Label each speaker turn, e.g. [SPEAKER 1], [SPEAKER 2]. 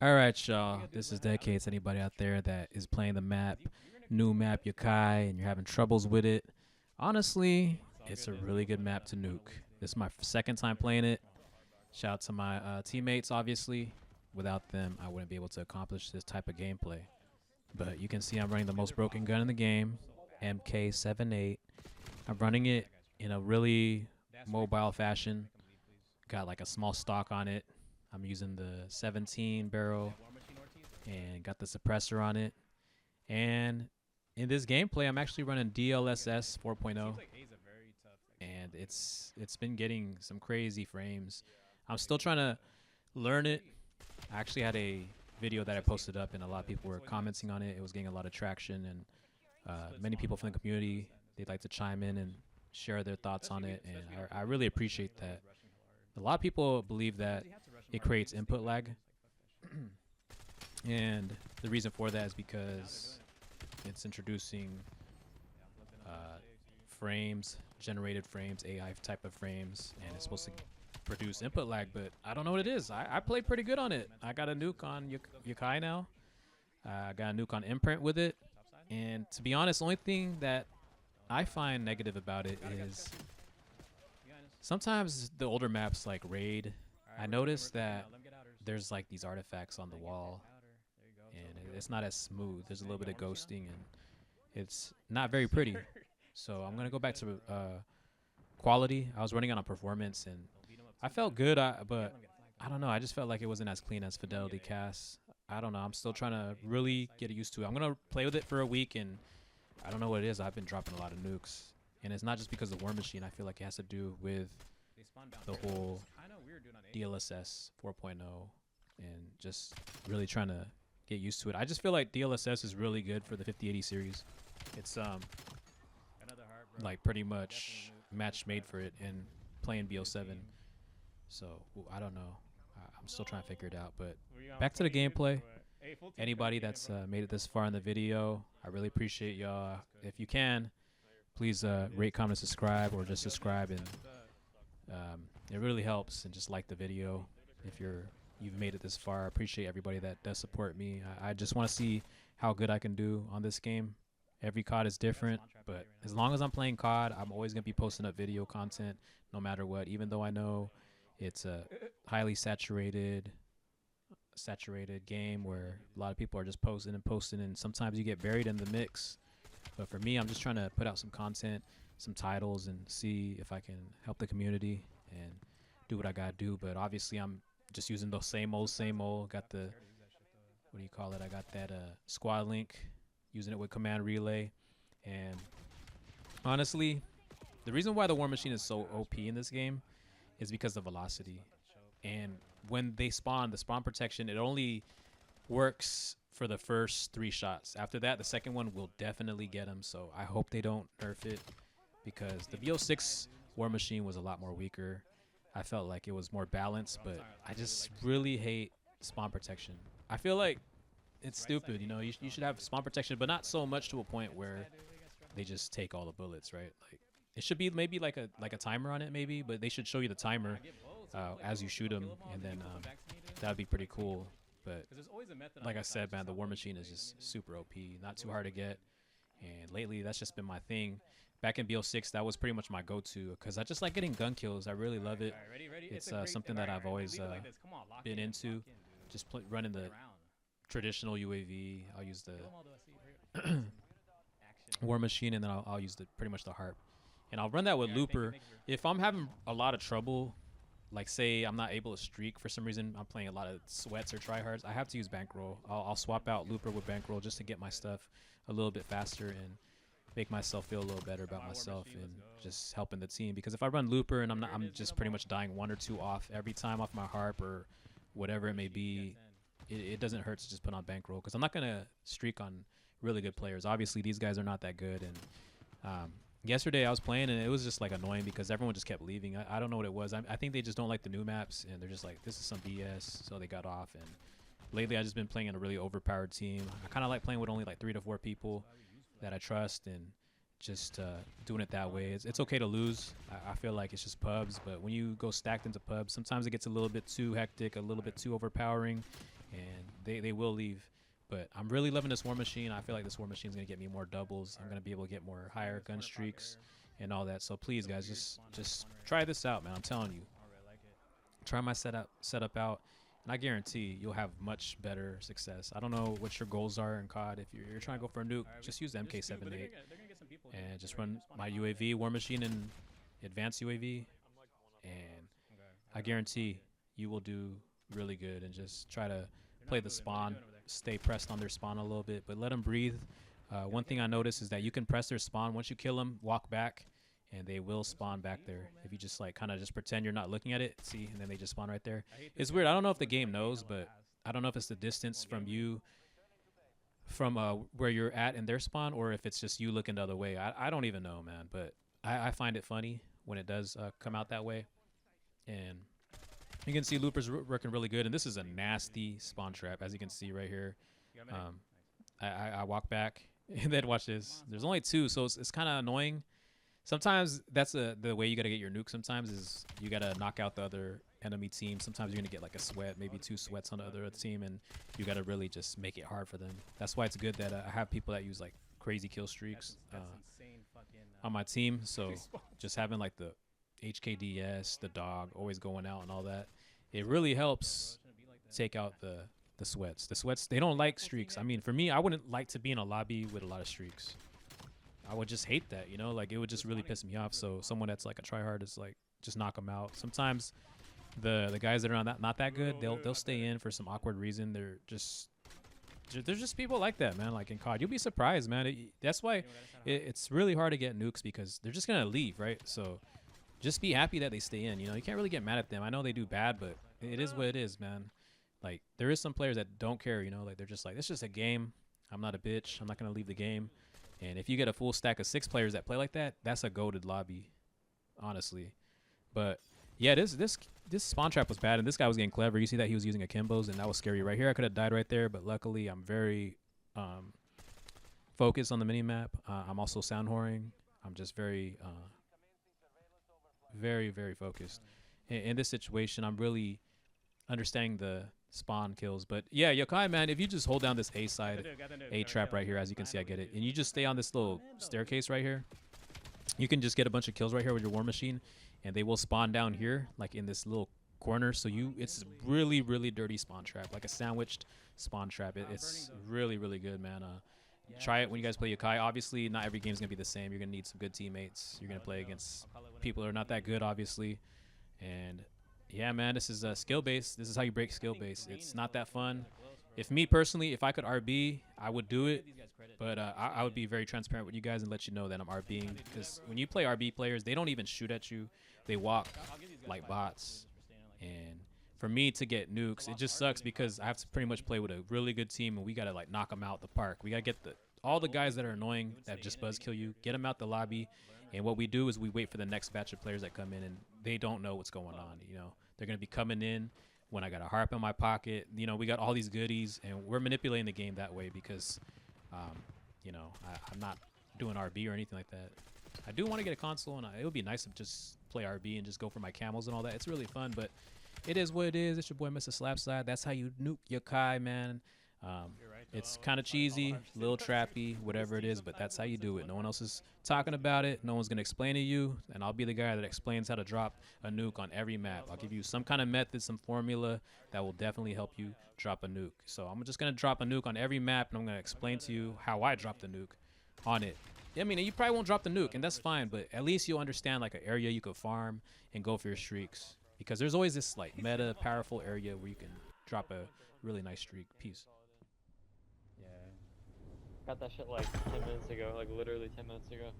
[SPEAKER 1] All right, y'all. This is dedicated to anybody out there that is playing the map, new map Yakai, and you're having troubles with it. Honestly, it's a really good map to nuke. This is my second time playing it. Shout out to my teammates, obviously. Without them, I wouldn't be able to accomplish this type of gameplay. But you can see I'm running the most broken gun in the game, MK78. I'm running it in a really mobile fashion. Got like a small stock on it. I'm using the 17 barrel and got the suppressor on it. And in this gameplay, I'm actually running DLSS 4.0, and it's been getting some crazy frames. I'm still trying to learn it. I actually had a video that I posted up, and a lot of people were commenting on it. It was getting a lot of traction, and many people from the community, they'd like to chime in and share their thoughts on it, and I really appreciate that. A lot of people believe that it creates input lag, and the reason for that is because it's introducing frames, generated frames, AI type of frames, and it's supposed to produce input lag, but I don't know what it is. I play pretty good on it. I got a nuke on Yakai now. I got a nuke on imprint with it, and to be honest, the only thing that I find negative about it is sometimes the older maps like Raid, I noticed that there's like these artifacts on the wall, and it's not as smooth. There's a little bit of ghosting, and it's not very pretty. So I'm gonna go back to quality. I was running on a performance, and I felt good, but I don't know. I just felt like it wasn't as clean as Fidelity Cast. I don't know. I'm still trying to really get used to it. I'm gonna play with it for a week, and I don't know what it is. I've been dropping a lot of nukes, and it's not just because of the War Machine. I feel like it has to do with the whole DLSS 4.0 and just really trying to get used to it. I just feel like DLSS is really good for the 5080 series. It's like pretty much match made for it and playing BO7. So I don't know. I'm still trying to figure it out. But back to the gameplay. Anybody that's made it this far in the video, I really appreciate y'all. If you can, please rate, comment, subscribe, or just subscribe, and it really helps. And just like the video if you've made it this far. I appreciate everybody that does support me. I just want to see how good I can do on this game. Every COD is different, but as long as I'm playing COD, I'm always going to be posting up video content no matter what, even though I know it's a highly saturated game where a lot of people are just posting, and sometimes you get buried in the mix. But for me, I'm just trying to put out some content, some titles, and see if I can help the community and do what I got to do. But obviously, I'm just using those same old. Got the, what do you call it? I got that squad link, using it with command relay. And honestly, the reason why the War Machine is so OP in this game is because of velocity. And when they spawn, the spawn protection, it only works for the first 3 shots. After that, the second one will definitely get them. So I hope they don't nerf it, because the BO6 War Machine was a lot more weaker. I felt like it was more balanced, but I just really hate spawn protection. I feel like it's stupid, you know. You should have spawn protection, but not so much to a point where they just take all the bullets, right? Like, it should be maybe like a timer on it, maybe, but they should show you the timer as you shoot them, and then that'd be pretty cool. But like I said, man, the War Machine is just super OP, not too hard to get, and lately that's just been my thing. Back in BO6, that was pretty much my go-to, because I just like getting gun kills. I really love it. It's something that I've always been into, just running the traditional UAV. I'll use the War Machine, and then I'll use pretty much the harp, and I'll run that with Looper. If I'm having a lot of trouble, like say I'm not able to streak for some reason, I'm playing a lot of sweats or tryhards, I have to use bankroll. I'll swap out Looper with bankroll just to get my stuff a little bit faster and make myself feel a little better about myself and just helping the team. Because if I run Looper and I'm just pretty much dying 1 or 2 off every time off my harp or whatever it may be, it doesn't hurt to just put on bankroll, because I'm not gonna streak on really good players. Obviously, these guys are not that good, and yesterday I was playing and it was just like annoying because everyone just kept leaving. I don't know what it was. I think they just don't like the new maps, and they're just like, this is some BS, so they got off. And lately I've just been playing in a really overpowered team. I kind of like playing with only like 3 to 4 people that I trust, and just doing it that way. It's okay to lose. I feel like it's just pubs, but when you go stacked into pubs, sometimes it gets a little bit too hectic, a little bit too overpowering, and they will leave. But I'm really loving this War Machine. I feel like this War Machine is gonna get me more doubles. I'm gonna be able to get more higher gun streaks and all that. So please, guys, just try this out, man. I'm telling you, try my setup out, and I guarantee you'll have much better success. I don't know what your goals are in COD. If you're trying to go for a nuke, just use the MK78 and just run my UAV, War Machine, and advanced UAV, and I guarantee you will do really good. And just try to play the spawn, stay pressed on their spawn a little bit, but let them breathe. One thing I noticed is that you can press their spawn. Once you kill them, walk back, and they will spawn back there. If you just like kind of just pretend you're not looking at it, see, and then they just spawn right there. It's weird. I don't know if the game knows, but I don't know if it's the distance from you, from where you're at in their spawn, or if it's just you looking the other way. I don't even know, man, but I find it funny when it does come out that way. And you can see loopers working really good, and this is a nasty spawn trap, as you can see right here. I walk back, and then watch this. There's only 2, so it's kind of annoying. Sometimes that's the way you got to get your nuke. Sometimes is you got to knock out the other enemy team. Sometimes you're going to get like a sweat, maybe 2 sweats on the other team, and you got to really just make it hard for them. That's why it's good that I have people that use like crazy kill streaks on my team. So just having like the HKDS, the dog, always going out and all that, it really helps take out the sweats. The sweats, they don't like streaks. I mean, for me, I wouldn't like to be in a lobby with a lot of streaks. I would just hate that, you know, like it would just really piss me off. So someone that's like a tryhard is like, just knock them out. Sometimes the guys that are not that good, they'll stay in for some awkward reason. There's just people like that, man. Like in COD, you'll be surprised, man. That's why it's really hard to get nukes, because they're just gonna leave, right? So just be happy that they stay in. You know, you can't really get mad at them. I know they do bad, but it is what it is, man. Like there is some players that don't care, you know, like they're just like, it's just a game. I'm not a bitch. I'm not gonna leave the game. And if you get a full stack of 6 players that play like that, that's a goated lobby, honestly. But yeah, this spawn trap was bad, and this guy was getting clever. You see that he was using akimbos, and that was scary right here. I could have died right there, but luckily I'm very focused on the mini map. I'm also sound whoring. I'm just very very focused. In this situation, I'm really understanding the spawn kills. But yeah, Yakei, man, if you just hold down this A side, A trap right here, as you can see, I get it, and you just stay on this little staircase right here, you can just get a bunch of kills right here with your War Machine, and they will spawn down here, like in this little corner. So it's really dirty spawn trap, like a sandwiched spawn trap. It's really good, man. Try it when you guys play Yakei. Obviously, not every game is gonna be the same. You're gonna need some good teammates. You're gonna play against people who are not that good, obviously. And yeah, man, this is skill base. This is how you break skill base. It's not that fun. If me personally, if I could RB, I would do it. But I would be very transparent with you guys and let you know that I'm RBing, because when you play RB players, they don't even shoot at you. They walk like bots. And for me to get nukes, it just sucks, because I have to pretty much play with a really good team, and we gotta like knock them out the park. We gotta get all the guys that are annoying, that just buzzkill you, get them out the lobby. And what we do is we wait for the next batch of players that come in, and they don't know what's going on. You know, they're gonna be coming in when I got a harp in my pocket. You know, we got all these goodies, and we're manipulating the game that way, because you know, I'm not doing RB or anything like that. I do want to get a console, and it would be nice to just play RB and just go for my camels and all that. It's really fun, but it is what it is. It's your boy, Mr. Slapside. That's how you nuke Yakei, man. It's kind of cheesy, a little trappy, whatever it is, but that's how you do it. No one else is talking about it. No one's going to explain to you, and I'll be the guy that explains how to drop a nuke on every map. I'll give you some kind of method, some formula that will definitely help you drop a nuke. So I'm just going to drop a nuke on every map, and I'm going to explain to you how I drop the nuke on it. I mean, you probably won't drop the nuke, and that's fine, but at least you'll understand like an area you could farm and go for your streaks, because there's always this like meta powerful area where you can drop a really nice streak. Peace.
[SPEAKER 2] Got that shit like 10 minutes ago, like literally 10 minutes ago.